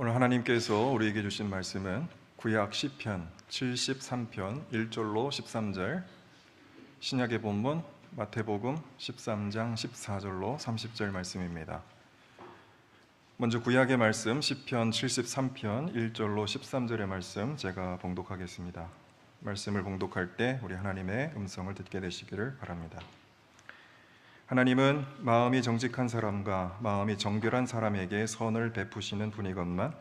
오늘 하나님께서 우리에게 주신 말씀은 구약 시편 73편 1절로 13절, 신약의 본문 마태복음 13장 14절로 30절 말씀입니다. 먼저 구약의 말씀 시편 73편 1절로 13절의 말씀 제가 봉독하겠습니다. 말씀을 봉독할 때 우리 하나님의 음성을 듣게 되시기를 바랍니다. 하나님은 마음이 정직한 사람과 마음이 정결한 사람에게 선을 베푸시는 분이건만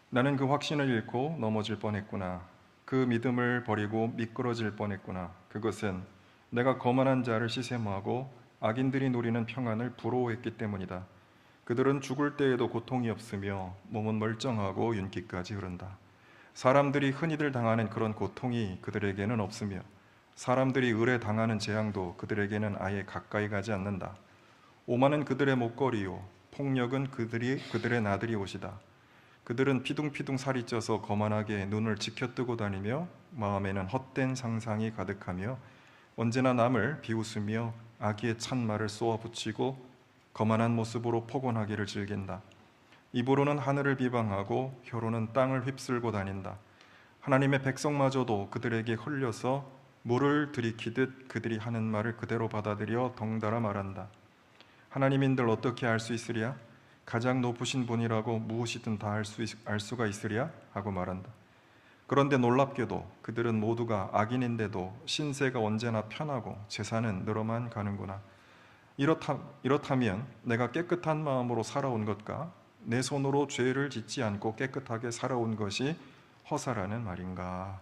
나는 그 확신을 잃고 넘어질 뻔했구나. 그 믿음을 버리고 미끄러질 뻔했구나. 그것은 내가 거만한 자를 시샘하고 악인들이 누리는 평안을 부러워했기 때문이다. 그들은 죽을 때에도 고통이 없으며 몸은 멀쩡하고 윤기까지 흐른다. 사람들이 흔히들 당하는 그런 고통이 그들에게는 없으며 사람들이 의뢰 당하는 재앙도 그들에게는 아예 가까이 가지 않는다. 오만은 그들의 목걸이요 폭력은 그들의 나들이 옷이다. 그들은 피둥피둥 살이 쪄서 거만하게 눈을 지켜뜨고 다니며 마음에는 헛된 상상이 가득하며 언제나 남을 비웃으며 악의의 찬말을 쏘아붙이고 거만한 모습으로 포곤하기를 즐긴다. 입으로는 하늘을 비방하고 혀로는 땅을 휩쓸고 다닌다. 하나님의 백성마저도 그들에게 흘려서 물을 들이키듯 그들이 하는 말을 그대로 받아들여 덩달아 말한다. 하나님인들 어떻게 알 수 있으랴? 가장 높으신 분이라고 무엇이든 다 알 수가 있으랴? 하고 말한다. 그런데 놀랍게도 그들은 모두가 악인인데도 신세가 언제나 편하고 재산은 늘어만 가는구나. 이렇다면 내가 깨끗한 마음으로 살아온 것과 내 손으로 죄를 짓지 않고 깨끗하게 살아온 것이 허사라는 말인가?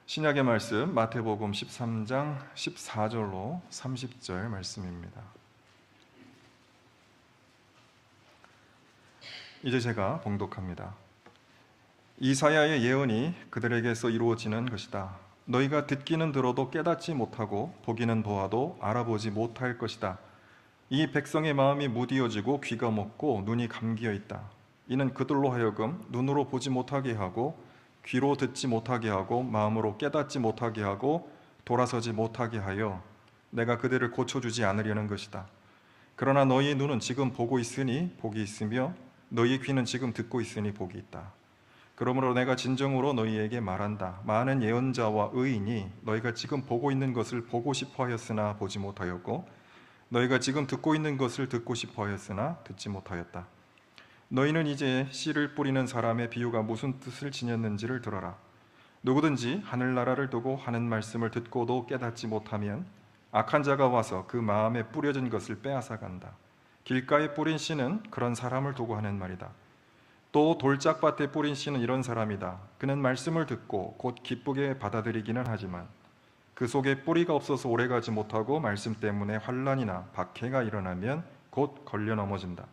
신약의 말씀 마태복음 13장 14절로 30절 말씀입니다. 이제 제가 봉독합니다. 이사야의 예언이 그들에게서 이루어지는 것이다. 너희가 듣기는 들어도 깨닫지 못하고 보기는 보아도 알아보지 못할 것이다. 이 백성의 마음이 무디어지고 귀가 먹고 눈이 감기어 있다. 이는 그들로 하여금 눈으로 보지 못하게 하고 귀로 듣지 못하게 하고 마음으로 깨닫지 못하게 하고 돌아서지 못하게 하여 내가 그들을 고쳐주지 않으려는 것이다. 그러나 너희 눈은 지금 보고 있으니 복이 있으며 너희 귀는 지금 듣고 있으니 복이 있다. 그러므로 내가 진정으로 너희에게 말한다. 많은 예언자와 의인이 너희가 지금 보고 있는 것을 보고 싶어 하였으나 보지 못하였고 너희가 지금 듣고 있는 것을 듣고 싶어 하였으나 듣지 못하였다. 너희는 이제 씨를 뿌리는 사람의 비유가 무슨 뜻을 지녔는지를 들어라. 누구든지 하늘나라를 두고 하는 말씀을 듣고도 깨닫지 못하면 악한 자가 와서 그 마음에 뿌려진 것을 빼앗아간다. 길가에 뿌린 씨는 그런 사람을 두고 하는 말이다. 또 돌짝밭에 뿌린 씨는 이런 사람이다. 그는 말씀을 듣고 곧 기쁘게 받아들이기는 하지만 그 속에 뿌리가 없어서 오래가지 못하고 말씀 때문에 환난이나 박해가 일어나면 곧 걸려 넘어진다.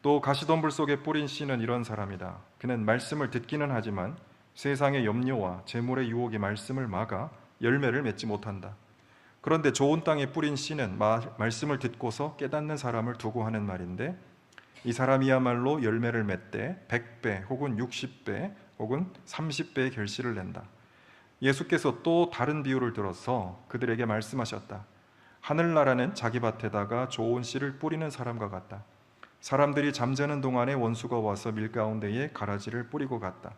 또 가시덤불 속에 뿌린 씨는 이런 사람이다. 그는 말씀을 듣기는 하지만 세상의 염려와 재물의 유혹이 말씀을 막아 열매를 맺지 못한다. 그런데 좋은 땅에 뿌린 씨는 말씀을 듣고서 깨닫는 사람을 두고 하는 말인데 이 사람이야말로 열매를 맺되 100배 혹은 60배 혹은 30배의 결실을 낸다. 예수께서 또 다른 비유를 들어서 그들에게 말씀하셨다. 하늘나라는 자기 밭에다가 좋은 씨를 뿌리는 사람과 같다. 사람들이 잠자는 동안에 원수가 와서 밀 가운데에 가라지를 뿌리고 갔다.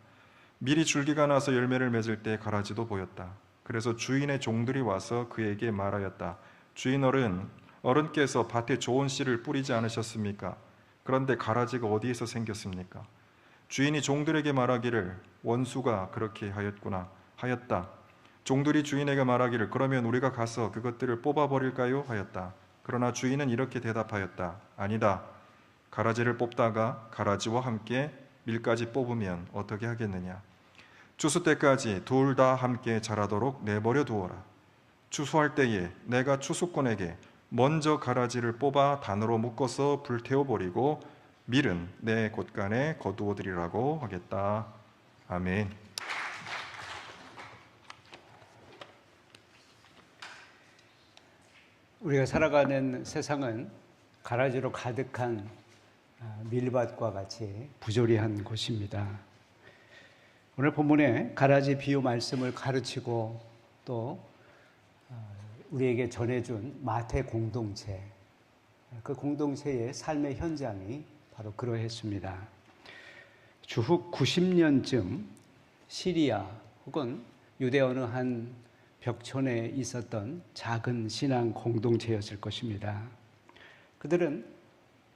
밀이 줄기가 나서 열매를 맺을 때 가라지도 보였다. 그래서 주인의 종들이 와서 그에게 말하였다. 주인 어른께서 밭에 좋은 씨를 뿌리지 않으셨습니까? 그런데 가라지가 어디에서 생겼습니까? 주인이 종들에게 말하기를 원수가 그렇게 하였다. 종들이 주인에게 말하기를 그러면 우리가 가서 그것들을 뽑아버릴까요? 하였다. 그러나 주인은 이렇게 대답하였다. 아니다. 가라지를 뽑다가 가라지와 함께 밀까지 뽑으면 어떻게 하겠느냐? 추수 때까지 둘 다 함께 자라도록 내버려 두어라. 추수할 때에 내가 추수꾼에게 먼저 가라지를 뽑아 단으로 묶어서 불태워버리고 밀은 내 곳간에 거두어 드리라고 하겠다. 아멘. 우리가 살아가는 세상은 가라지로 가득한 밀밭과 같이 부조리한 곳입니다. 오늘 본문에 가라지 비유 말씀을 가르치고 또 우리에게 전해준 마태 공동체, 그 공동체의 삶의 현장이 바로 그러했습니다. 주후 90년쯤 시리아 혹은 유대 어느 한 벽촌에 있었던 작은 신앙 공동체였을 것입니다. 그들은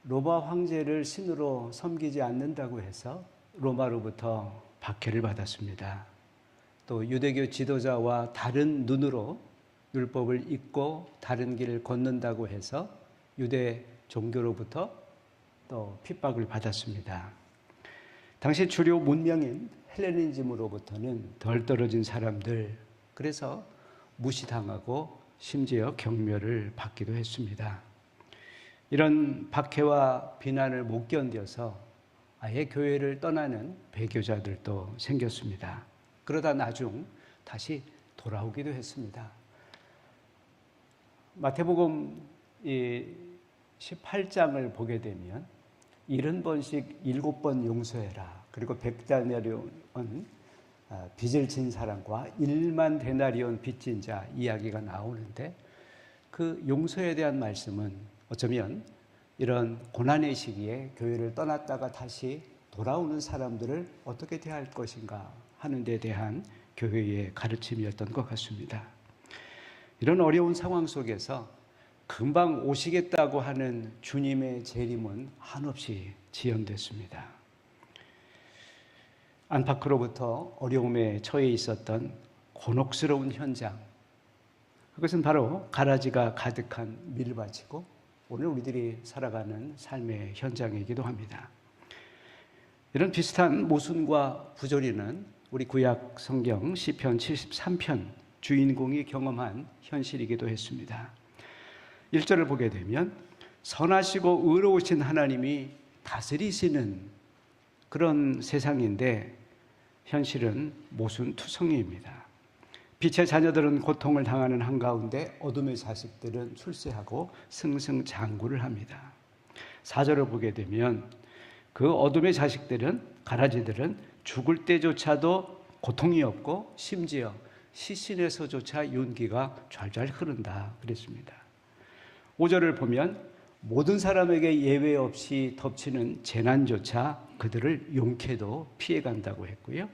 로마 황제를 신으로 섬기지 않는다고 해서 로마로부터 박해를 받았습니다. 또 유대교 지도자와 다른 눈으로 율법을 잊고 다른 길을 걷는다고 해서 유대 종교로부터 또 핍박을 받았습니다. 당시 주요 문명인 헬레니즘으로부터는 덜 떨어진 사람들, 그래서 무시당하고 심지어 경멸을 받기도 했습니다. 이런 박해와 비난을 못 견뎌서 아예 교회를 떠나는 배교자들도 생겼습니다. 그러다 나중 다시 돌아오기도 했습니다. 마태복음 18장을 보게 되면 70번씩 7번 용서해라. 그리고 100데나리온 빚을 진 사람과 1만 데나리온 빚진 자 이야기가 나오는데, 그 용서에 대한 말씀은 어쩌면 이런 고난의 시기에 교회를 떠났다가 다시 돌아오는 사람들을 어떻게 대할 것인가 하는 데 대한 교회의 가르침이었던 것 같습니다. 이런 어려운 상황 속에서 금방 오시겠다고 하는 주님의 재림은 한없이 지연됐습니다. 안팎으로부터 어려움에 처해 있었던 곤혹스러운 현장, 그것은 바로 가라지가 가득한 밀밭이고 오늘 우리들이 살아가는 삶의 현장이기도 합니다. 이런 비슷한 모순과 부조리는 우리 구약 성경 시편 73편 주인공이 경험한 현실이기도 했습니다. 1절을 보게 되면 선하시고 의로우신 하나님이 다스리시는 그런 세상인데 현실은 모순투성이입니다. 빛의 자녀들은 고통을 당하는 한가운데 어둠의 자식들은 출세하고 승승장구를 합니다. 4절을 보게 되면 그 어둠의 자식들은, 가라지들은 죽을 때조차도 고통이 없고 심지어 시신에서조차 윤기가 좔좔 흐른다 그랬습니다. 5절을 보면 모든 사람에게 예외 없이 덮치는 재난조차 그들을 용케도 피해간다고 했고요.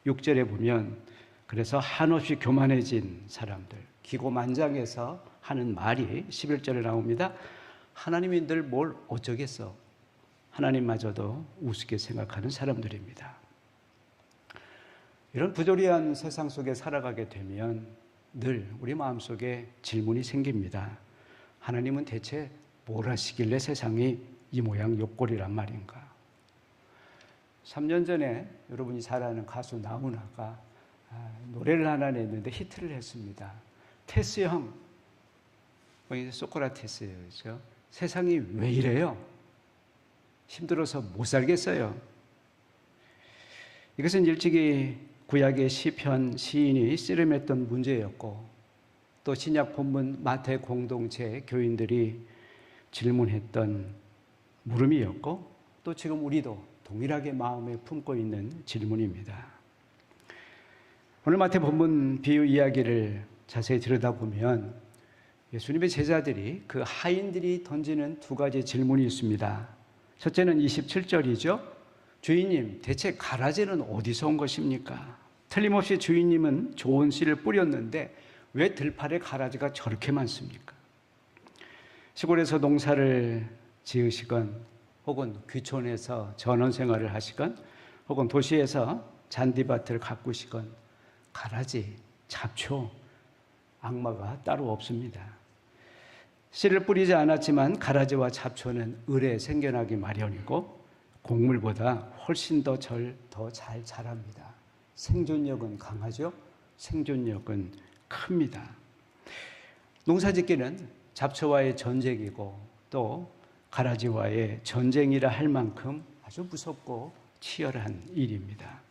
6절에 보면 그래서 한없이 교만해진 사람들, 기고만장해서 하는 말이 11절에 나옵니다. 하나님이 늘 뭘 어쩌겠어. 하나님마저도 우습게 생각하는 사람들입니다. 이런 부조리한 세상 속에 살아가게 되면 늘 우리 마음속에 질문이 생깁니다. 하나님은 대체 뭘 하시길래 세상이 이 모양 옆골이란 말인가? 3년 전에 여러분이 잘 아는 가수 나훈아가 노래를 하나 냈는데 히트를 했습니다. 테스 형, 소크라테스예요, 그렇죠? 세상이 왜 이래요? 힘들어서 못 살겠어요. 이것은 일찍이 구약의 시편 시인이 씨름했던 문제였고, 또 신약 본문 마태 공동체 교인들이 질문했던 물음이었고, 또 지금 우리도 동일하게 마음에 품고 있는 질문입니다. 오늘 마태 본문 비유 이야기를 자세히 들여다보면 예수님의 제자들이, 그 하인들이 던지는 두 가지 질문이 있습니다. 첫째는 27절이죠. 주인님, 대체 가라지는 어디서 온 것입니까? 틀림없이 주인님은 좋은 씨를 뿌렸는데 왜 들판에 가라지가 저렇게 많습니까? 시골에서 농사를 지으시건, 혹은 귀촌에서 전원 생활을 하시건, 혹은 도시에서 잔디밭을 가꾸시건, 가라지, 잡초, 악마가 따로 없습니다. 씨를 뿌리지 않았지만 가라지와 잡초는 을에 생겨나기 마련이고 곡물보다 훨씬 더 잘 자랍니다. 생존력은 강하죠. 생존력은 큽니다. 농사짓기는 잡초와의 전쟁이고 또 가라지와의 전쟁이라 할 만큼 아주 무섭고 치열한 일입니다.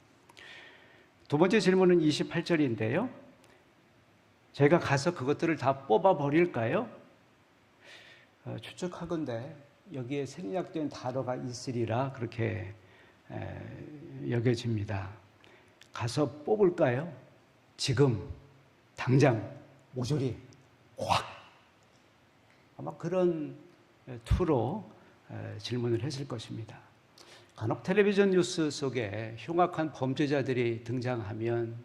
두 번째 질문은 28절인데요. 제가 가서 그것들을 다 뽑아버릴까요? 추측하건대 여기에 생략된 단어가 있으리라 그렇게 여겨집니다. 가서 뽑을까요? 지금, 당장, 모조리, 확! 아마 그런 투로 질문을 했을 것입니다. 간혹 텔레비전 뉴스 속에 흉악한 범죄자들이 등장하면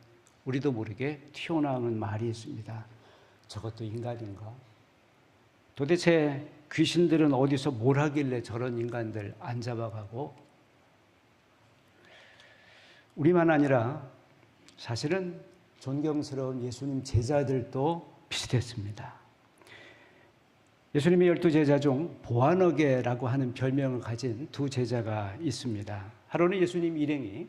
우리도 모르게 튀어나오는 말이 있습니다. 저것도 인간인가? 도대체 귀신들은 어디서 뭘 하길래 저런 인간들 안 잡아가고? 우리만 아니라 사실은 존경스러운 예수님 제자들도 비슷했습니다. 예수님의 12제자 중 보아너게라고 하는 별명을 가진 두 제자가 있습니다. 하루는 예수님 일행이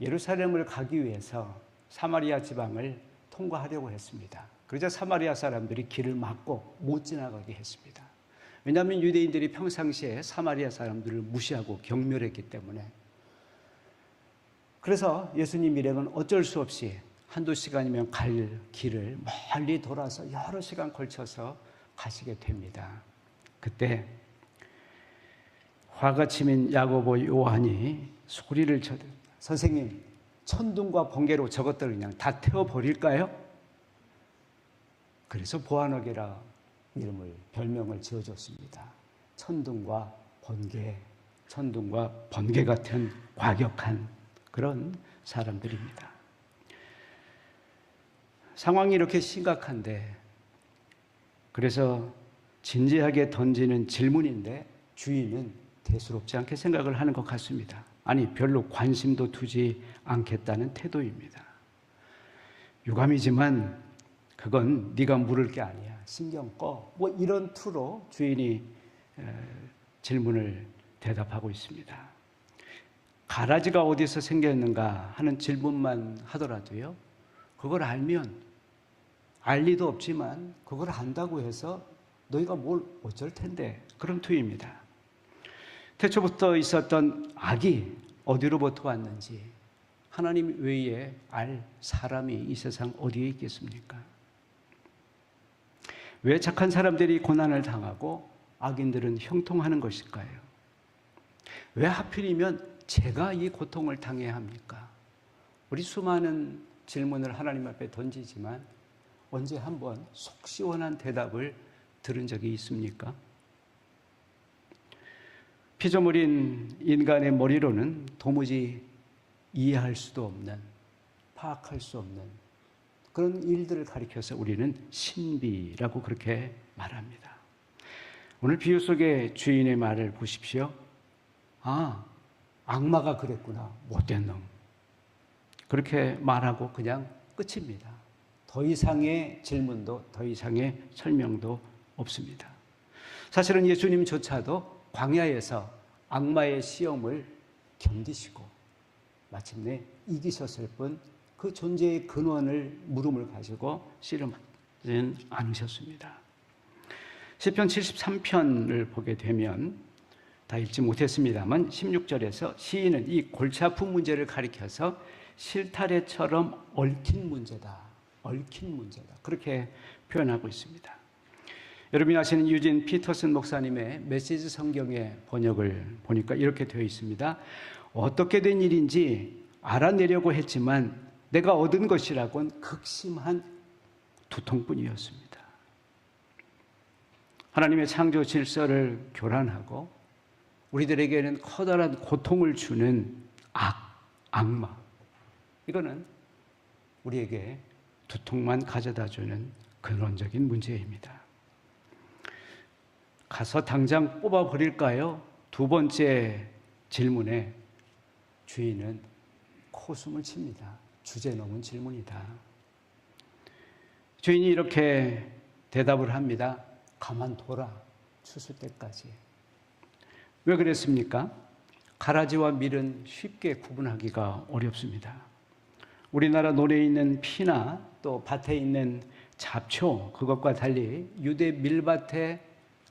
예루살렘을 가기 위해서 사마리아 지방을 통과하려고 했습니다. 그러자 사마리아 사람들이 길을 막고 못 지나가게 했습니다. 왜냐하면 유대인들이 평상시에 사마리아 사람들을 무시하고 경멸했기 때문에. 그래서 예수님 일행은 어쩔 수 없이 한두 시간이면 갈 길을 멀리 돌아서 여러 시간 걸쳐서 가시게 됩니다. 그때 화가 치민 야고보 요한이 소리를 쳐도 선생님, 천둥과 번개로 저것들을 그냥 다 태워버릴까요? 그래서 보아너게라 별명을 지어줬습니다. 천둥과 번개 같은 과격한 그런 사람들입니다. 상황이 이렇게 심각한데, 그래서 진지하게 던지는 질문인데 주인은 대수롭지 않게 생각을 하는 것 같습니다. 아니, 별로 관심도 두지 않겠다는 태도입니다. 유감이지만 그건 네가 물을 게 아니야. 신경 꺼. 뭐 이런 투로 주인이 질문을 대답하고 있습니다. 가라지가 어디서 생겼는가 하는 질문만 하더라도요, 그걸 알면 알 리도 없지만 그걸 안다고 해서 너희가 뭘 어쩔 텐데, 그런 투입니다. 태초부터 있었던 악이 어디로부터 왔는지 하나님 외에 알 사람이 이 세상 어디에 있겠습니까? 왜 착한 사람들이 고난을 당하고 악인들은 형통하는 것일까요? 왜 하필이면 제가 이 고통을 당해야 합니까? 우리 수많은 질문을 하나님 앞에 던지지만 언제 한번 속 시원한 대답을 들은 적이 있습니까? 피조물인 인간의 머리로는 도무지 이해할 수도 없는, 파악할 수 없는 그런 일들을 가리켜서 우리는 신비라고 그렇게 말합니다. 오늘 비유 속의 주인의 말을 보십시오. 아, 악마가 그랬구나. 못된 놈. 그렇게 말하고 그냥 끝입니다. 더 이상의 질문도 더 이상의 설명도 없습니다. 사실은 예수님조차도 광야에서 악마의 시험을 견디시고 마침내 이기셨을 뿐 그 존재의 근원을 물음을 가지고 씨름하지는 않으셨습니다. 시편 73편을 보게 되면 다 읽지 못했습니다만 16절에서 시인은 이 골치 아픈 문제를 가리켜서 실타래처럼 얽힌 문제다. 그렇게 표현하고 있습니다. 여러분이 아시는 유진 피터슨 목사님의 메시지 성경의 번역을 보니까 이렇게 되어 있습니다. 어떻게 된 일인지 알아내려고 했지만 내가 얻은 것이라곤 극심한 두통뿐이었습니다. 하나님의 창조 질서를 교란하고 우리들에게는 커다란 고통을 주는 악마. 이거는 우리에게 두통만 가져다주는 근원적인 문제입니다. 가서 당장 뽑아버릴까요? 두 번째 질문에 주인은 코숨을 칩니다. 주제 넘은 질문이다. 주인이 이렇게 대답을 합니다. 가만둬라. 추수 때까지. 왜 그랬습니까? 가라지와 밀은 쉽게 구분하기가 어렵습니다. 우리나라 논에 있는 피나 또 밭에 있는 잡초, 그것과 달리 유대 밀밭의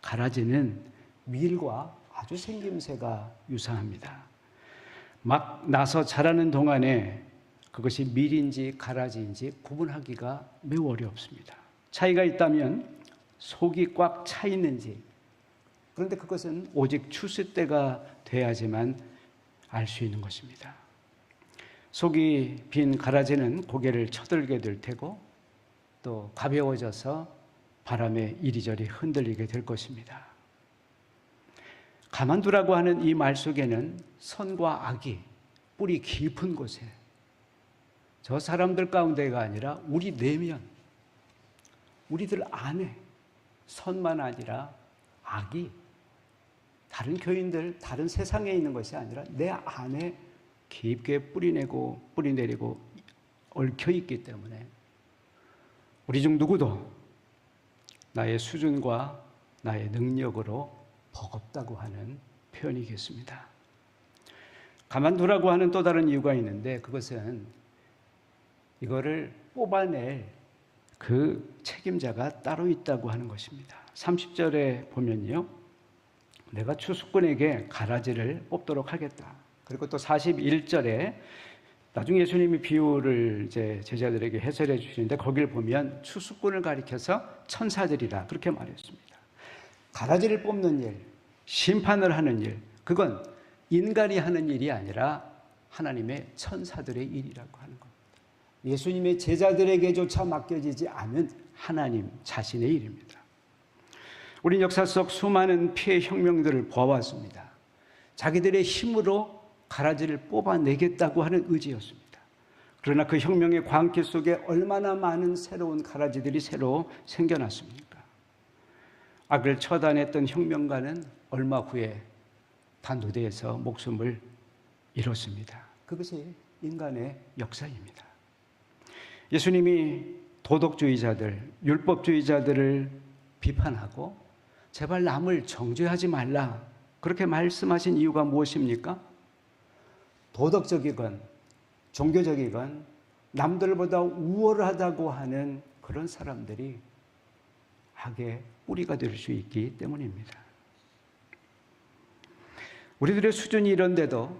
가라지는 밀과 아주 생김새가 유사합니다. 막 나서 자라는 동안에 그것이 밀인지 가라지인지 구분하기가 매우 어렵습니다. 차이가 있다면 속이 꽉 차 있는지, 그런데 그것은 오직 추수 때가 돼야지만 알 수 있는 것입니다. 속이 빈 가라지는 고개를 쳐들게 될 테고 또 가벼워져서 바람에 이리저리 흔들리게 될 것입니다. 가만두라고 하는 이 말 속에는 선과 악이 뿌리 깊은 곳에 저 사람들 가운데가 아니라 우리 내면, 우리들 안에 선만 아니라 악이 다른 교인들, 다른 세상에 있는 것이 아니라 내 안에 깊게 뿌리내리고 얽혀 있기 때문에 우리 중 누구도 나의 수준과 나의 능력으로 버겁다고 하는 표현이겠습니다. 가만두라고 하는 또 다른 이유가 있는데 그것은 이거를 뽑아낼 그 책임자가 따로 있다고 하는 것입니다. 30절에 보면요. 내가 추수꾼에게 가라지를 뽑도록 하겠다. 그리고 또 41절에 나중에 예수님이 비유를 이제 제자들에게 해설해 주시는데 거기를 보면 추수꾼을 가리켜서 천사들이라 그렇게 말했습니다. 가라지를 뽑는 일, 심판을 하는 일, 그건 인간이 하는 일이 아니라 하나님의 천사들의 일이라고 하는 겁니다. 예수님의 제자들에게조차 맡겨지지 않은 하나님 자신의 일입니다. 우린 역사 속 수많은 피해 혁명들을 보아왔습니다. 자기들의 힘으로 가라지를 뽑아내겠다고 하는 의지였습니다. 그러나 그 혁명의 광기 속에 얼마나 많은 새로운 가라지들이 새로 생겨났습니까? 악을 처단했던 혁명가는 얼마 후에 단도대에서 목숨을 잃었습니다. 그것이 인간의 역사입니다. 예수님이 도덕주의자들, 율법주의자들을 비판하고 제발 남을 정죄하지 말라 그렇게 말씀하신 이유가 무엇입니까? 도덕적이건 종교적이건 남들보다 우월하다고 하는 그런 사람들이 악의 뿌리가 될 수 있기 때문입니다. 우리들의 수준이 이런데도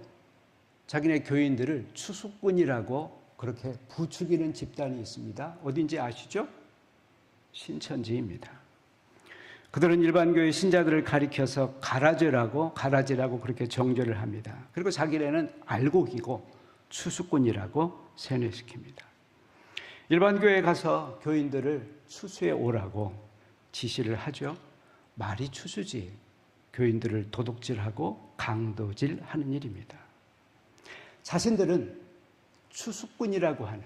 자기네 교인들을 추수꾼이라고 그렇게 부추기는 집단이 있습니다. 어딘지 아시죠? 신천지입니다. 그들은 일반 교회 신자들을 가리켜서 가라지라고 그렇게 정죄를 합니다. 그리고 자기네는 알곡이고 추수꾼이라고 세뇌시킵니다. 일반 교회에 가서 교인들을 추수해 오라고 지시를 하죠. 말이 추수지 교인들을 도둑질하고 강도질하는 일입니다. 자신들은 추수꾼이라고 하는,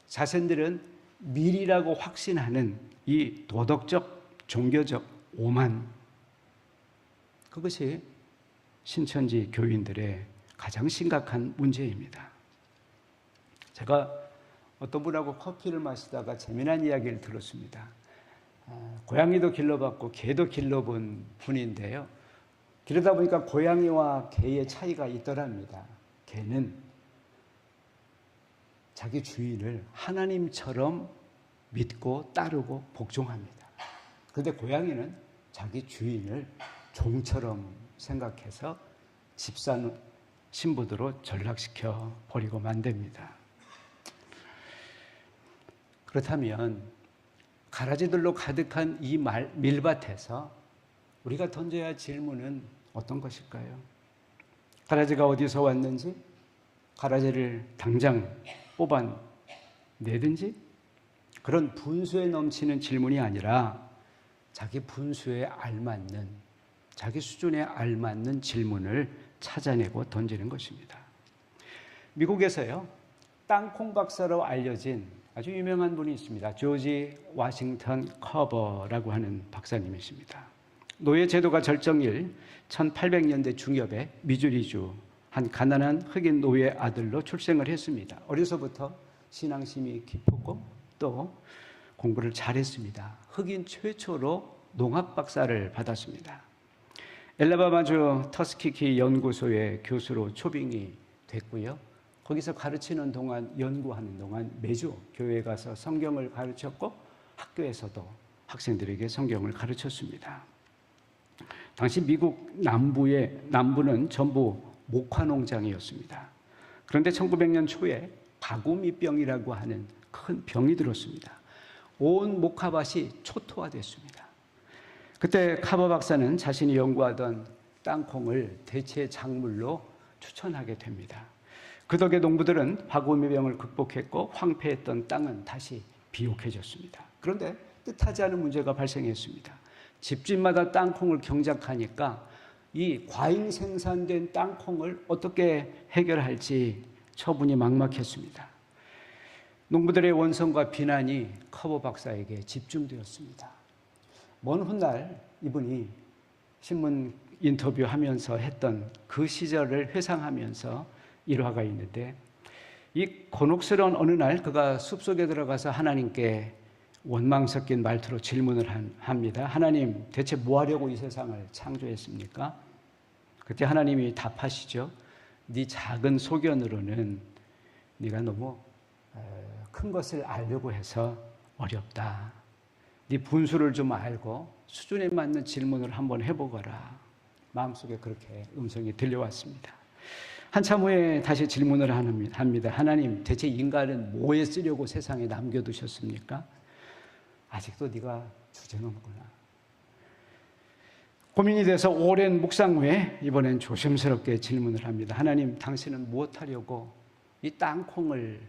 자신들은 밀이라고 확신하는 이 도덕적 종교적 오만, 그것이 신천지 교인들의 가장 심각한 문제입니다. 제가 어떤 분하고 커피를 마시다가 재미난 이야기를 들었습니다. 고양이도 길러봤고 개도 길러본 분인데요. 기르다 보니까 고양이와 개의 차이가 있더랍니다. 개는 자기 주인을 하나님처럼 믿고 따르고 복종합니다. 그런데 고양이는 자기 주인을 종처럼 생각해서 집산 신부들로 전락시켜 버리고 만듭니다. 그렇다면 가라지들로 가득한 이 밀밭에서 우리가 던져야 할 질문은 어떤 것일까요? 가라지가 어디서 왔는지, 가라지를 당장 뽑아내든지, 그런 분수에 넘치는 질문이 아니라 자기 분수에 알맞는, 자기 수준에 알맞는 질문을 찾아내고 던지는 것입니다. 미국에서요, 땅콩 박사로 알려진 아주 유명한 분이 있습니다. 조지 워싱턴 커버라고 하는 박사님이십니다. 노예 제도가 절정일 1800년대 중엽에 미주리주 한 가난한 흑인 노예 아들로 출생을 했습니다. 어려서부터 신앙심이 깊었고 또 공부를 잘했습니다. 흑인 최초로 농학 박사를 받았습니다. 엘라바마주 터스키키 연구소의 교수로 초빙이 됐고요. 거기서 가르치는 동안, 연구하는 동안 매주 교회에 가서 성경을 가르쳤고 학교에서도 학생들에게 성경을 가르쳤습니다. 당시 미국 남부는 전부 목화 농장이었습니다. 그런데 1900년 초에 가구미병이라고 하는 큰 병이 들었습니다. 온 목화밭이 초토화됐습니다. 그때 카버 박사는 자신이 연구하던 땅콩을 대체 작물로 추천하게 됩니다. 그 덕에 농부들은 가구미병을 극복했고 황폐했던 땅은 다시 비옥해졌습니다. 그런데 뜻하지 않은 문제가 발생했습니다. 집집마다 땅콩을 경작하니까 이 과잉 생산된 땅콩을 어떻게 해결할지 처분이 막막했습니다. 농부들의 원성과 비난이 커버 박사에게 집중되었습니다. 먼 훗날 이분이 신문 인터뷰하면서 했던 그 시절을 회상하면서 일화가 있는데, 이 곤혹스러운 어느 날 그가 숲속에 들어가서 하나님께 원망 섞인 말투로 질문을 합니다. 하나님, 대체 뭐 하려고 이 세상을 창조했습니까? 그때 하나님이 답하시죠. 네 작은 소견으로는 네가 너무 큰 것을 알려고 해서 어렵다. 네 분수를 좀 알고 수준에 맞는 질문을 한번 해보거라. 마음속에 그렇게 음성이 들려왔습니다. 한참 후에 다시 질문을 합니다. 하나님, 대체 인간은 뭐에 쓰려고 세상에 남겨두셨습니까? 아직도 네가 주제넘구나. 고민이 돼서 오랜 묵상 후에 이번엔 조심스럽게 질문을 합니다. 하나님, 당신은 무엇하려고 이 땅콩을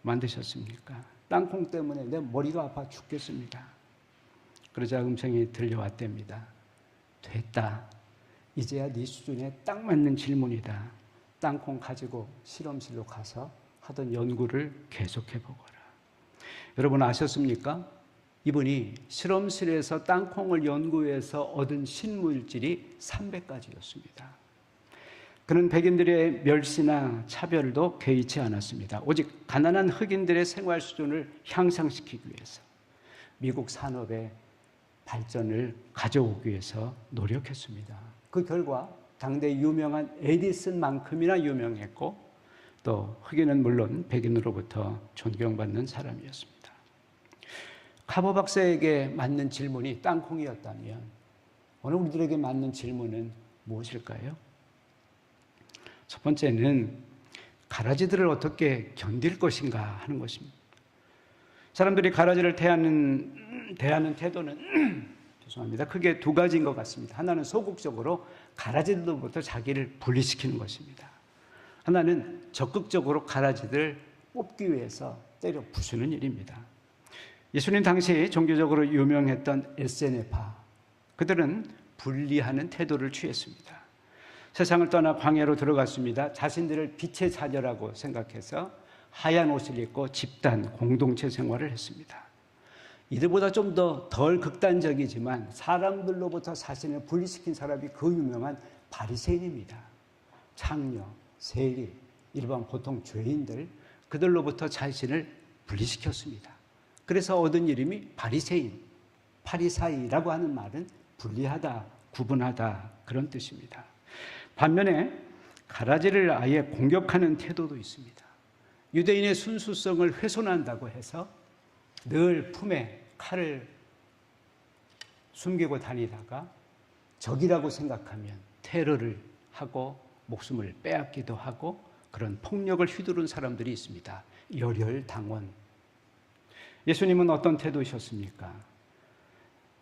만드셨습니까? 땅콩 때문에 내 머리가 아파 죽겠습니다. 그러자 음성이 들려왔답니다. 됐다. 이제야 네 수준에 딱 맞는 질문이다. 땅콩 가지고 실험실로 가서 하던 연구를 계속해보거라. 여러분 아셨습니까? 이분이 실험실에서 땅콩을 연구해서 얻은 신물질이 300가지였습니다. 그는 백인들의 멸시나 차별도 개의치 않았습니다. 오직 가난한 흑인들의 생활 수준을 향상시키기 위해서, 미국 산업의 발전을 가져오기 위해서 노력했습니다. 그 결과 당대 유명한 에디슨만큼이나 유명했고, 또 흑인은 물론 백인으로부터 존경받는 사람이었습니다. 카버 박사에게 맞는 질문이 땅콩이었다면 오늘 우리들에게 맞는 질문은 무엇일까요? 첫 번째는 가라지들을 어떻게 견딜 것인가 하는 것입니다. 사람들이 가라지를 대하는 태도는 죄송합니다. 크게 두 가지인 것 같습니다. 하나는 소극적으로 가라지들로부터 자기를 분리시키는 것입니다. 하나는 적극적으로 가라지들을 뽑기 위해서 때려 부수는 일입니다. 예수님 당시 종교적으로 유명했던 에세네파, 그들은 분리하는 태도를 취했습니다. 세상을 떠나 광야로 들어갔습니다. 자신들을 빛의 자녀라고 생각해서 하얀 옷을 입고 집단 공동체 생활을 했습니다. 이들보다 좀 덜 극단적이지만 사람들로부터 자신을 분리시킨 사람이 그 유명한 바리새인입니다. 창녀, 세리, 일반 보통 죄인들, 그들로부터 자신을 분리시켰습니다. 그래서 얻은 이름이 바리새인, 파리사이라고 하는 말은 분리하다, 구분하다 그런 뜻입니다. 반면에 가라지를 아예 공격하는 태도도 있습니다. 유대인의 순수성을 훼손한다고 해서 늘 품에 칼을 숨기고 다니다가 적이라고 생각하면 테러를 하고 목숨을 빼앗기도 하고 그런 폭력을 휘두른 사람들이 있습니다. 열혈당원. 예수님은 어떤 태도이셨습니까?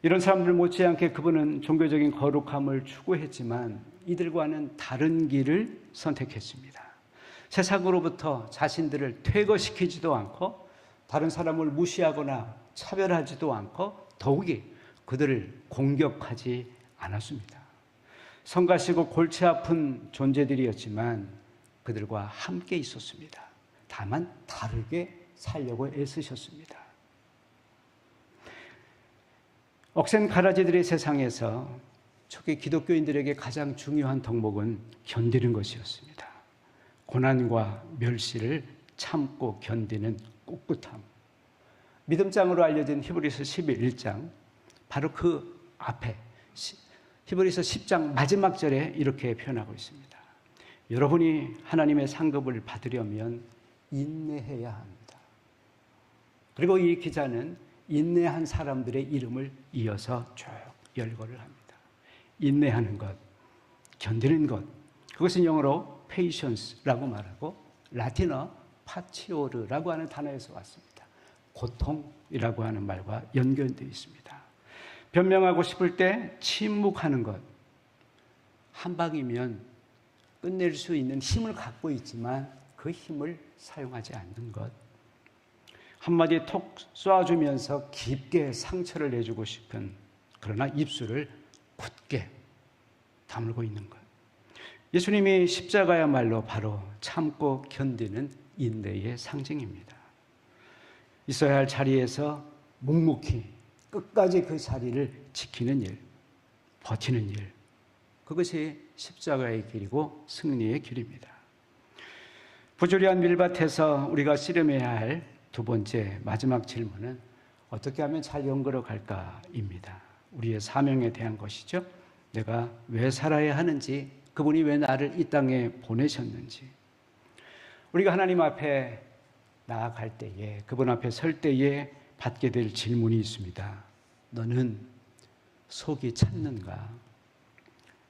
이런 사람들 못지않게 그분은 종교적인 거룩함을 추구했지만 이들과는 다른 길을 선택했습니다. 세상으로부터 자신들을 퇴거시키지도 않고 다른 사람을 무시하거나 차별하지도 않고 더욱이 그들을 공격하지 않았습니다. 성가시고 골치 아픈 존재들이었지만 그들과 함께 있었습니다. 다만 다르게 살려고 애쓰셨습니다. 억센 가라지들의 세상에서 초기 기독교인들에게 가장 중요한 덕목은 견디는 것이었습니다. 고난과 멸시를 참고 견디는 꿋꿋함. 믿음장으로 알려진 히브리서 11장, 바로 그 앞에 히브리서 10장 마지막 절에 이렇게 표현하고 있습니다. 여러분이 하나님의 상급을 받으려면 인내해야 합니다. 그리고 이 기자는 인내한 사람들의 이름을 이어서 쭉 열거를 합니다. 인내하는 것, 견디는 것, 그것은 영어로 patience라고 말하고 라틴어 파치오르라고 하는 단어에서 왔습니다. 고통이라고 하는 말과 연결되어 있습니다. 변명하고 싶을 때 침묵하는 것, 한 방이면 끝낼 수 있는 힘을 갖고 있지만 그 힘을 사용하지 않는 것, 한마디 톡 쏴주면서 깊게 상처를 내주고 싶은, 그러나 입술을 굳게 다물고 있는 것. 예수님이 십자가야말로 바로 참고 견디는 인내의 상징입니다. 있어야 할 자리에서 묵묵히 끝까지 그 자리를 지키는 일, 버티는 일, 그것이 십자가의 길이고 승리의 길입니다. 부조리한 밀밭에서 우리가 씨름해야 할 두 번째 마지막 질문은 어떻게 하면 잘 연결어 갈까입니다. 우리의 사명에 대한 것이죠. 내가 왜 살아야 하는지, 그분이 왜 나를 이 땅에 보내셨는지. 우리가 하나님 앞에 나아갈 때에, 그분 앞에 설 때에 받게 될 질문이 있습니다. 너는 속이 찼는가?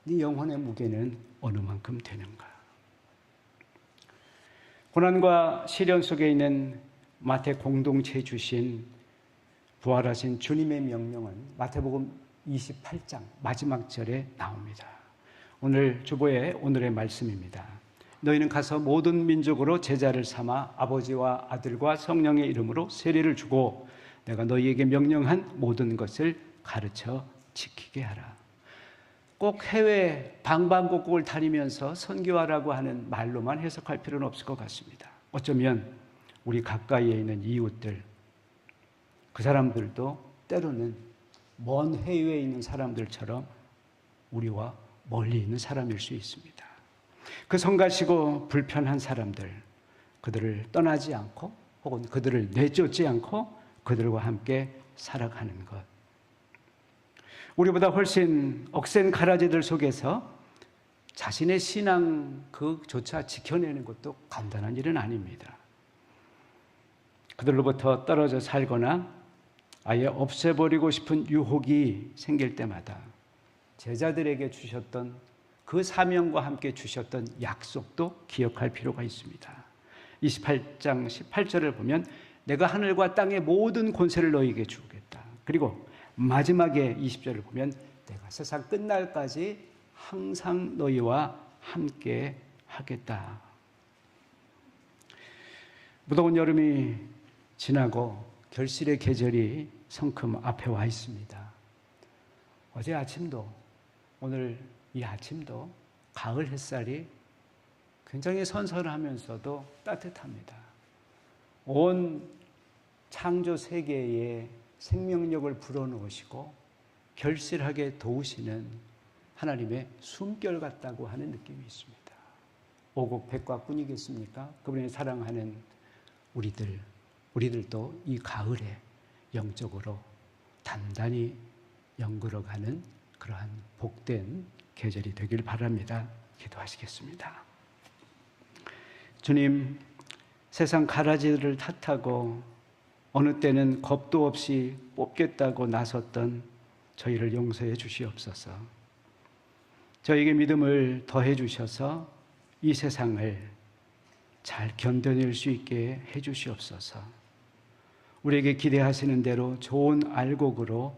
네 영혼의 무게는 어느 만큼 되는가? 고난과 시련 속에 있는 마태 공동체에 주신 부활하신 주님의 명령은 마태복음 28장 마지막 절에 나옵니다. 오늘 주보의 오늘의 말씀입니다. 너희는 가서 모든 민족으로 제자를 삼아 아버지와 아들과 성령의 이름으로 세례를 주고 내가 너희에게 명령한 모든 것을 가르쳐 지키게 하라. 꼭 해외 방방곡곡을 다니면서 선교하라고 하는 말로만 해석할 필요는 없을 것 같습니다. 어쩌면 우리 가까이에 있는 이웃들, 그 사람들도 때로는 먼 해외에 있는 사람들처럼 우리와 멀리 있는 사람일 수 있습니다. 그 성가시고 불편한 사람들, 그들을 떠나지 않고 혹은 그들을 내쫓지 않고 그들과 함께 살아가는 것. 우리보다 훨씬 억센 가라지들 속에서 자신의 신앙 그조차 지켜내는 것도 간단한 일은 아닙니다. 그들로부터 떨어져 살거나 아예 없애버리고 싶은 유혹이 생길 때마다 제자들에게 주셨던 그 사명과 함께 주셨던 약속도 기억할 필요가 있습니다. 28장 18절을 보면 내가 하늘과 땅의 모든 권세를 너희에게 주겠다. 그리고 마지막에 20절을 보면 내가 세상 끝날까지 항상 너희와 함께 하겠다. 무더운 여름이 지나고 결실의 계절이 성큼 앞에 와 있습니다. 어제 아침도 오늘 이 아침도 가을 햇살이 굉장히 선선하면서도 따뜻합니다. 온 창조 세계에 생명력을 불어넣으시고 결실하게 도우시는 하나님의 숨결 같다고 하는 느낌이 있습니다. 오곡백과뿐이겠습니까? 그분이 사랑하는 우리들도 이 가을에 영적으로 단단히 연걸어가는 그러한 복된 계절이 되길 바랍니다. 기도하시겠습니다. 주님, 세상 가라지를 탓하고 어느 때는 겁도 없이 뽑겠다고 나섰던 저희를 용서해 주시옵소서. 저에게 믿음을 더해 주셔서 이 세상을 잘 견뎌낼 수 있게 해 주시옵소서. 우리에게 기대하시는 대로 좋은 알곡으로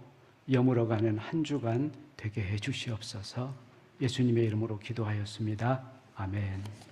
여물어가는 한 주간 되게 해 주시옵소서. 예수님의 이름으로 기도하였습니다. 아멘.